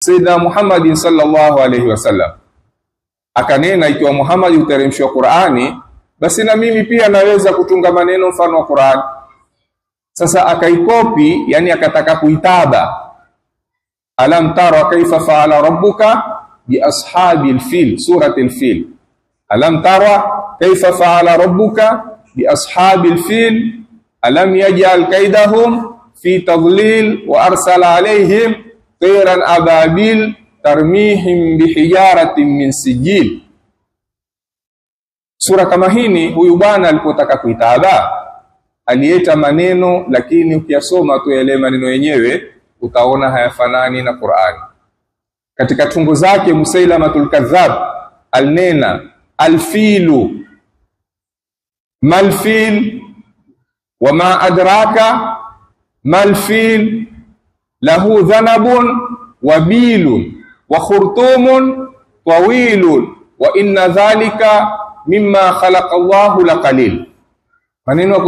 Sayyidina Muhammad sallallahu alayhi wasallam akanena, ikiwa Muhammad uteremshwa Qur'ani, basi na mimi pia naweza kutunga maneno mfano wa Qur'ani. Sasa akaikopi, yani akataka kuitaba. Alam tara kaifa fa'ala rabbuka bi ashabil fil, suratul fil. Alam tara kaifa fa'ala rabbuka bi ashabil fil alam yaj'al kaidahum fi tadlil wa arsala alayhim tayran ababil tarmihim bihijaratin min sijil. Sura kama hini, huyu bwana alipotaka kuitaba alieta maneno, lakini ukiyasoma tu yale maneno yenyewe utaona hayafanani na Qur'ani. Katika tungo zake Musailamatul Kadhab alnena alfilu malfil wama adraka malfil lahu dhanabun wabilun wa khurtumun tawilun wa inna dhalika mimma khalaqa Allahu laqalil. Maneno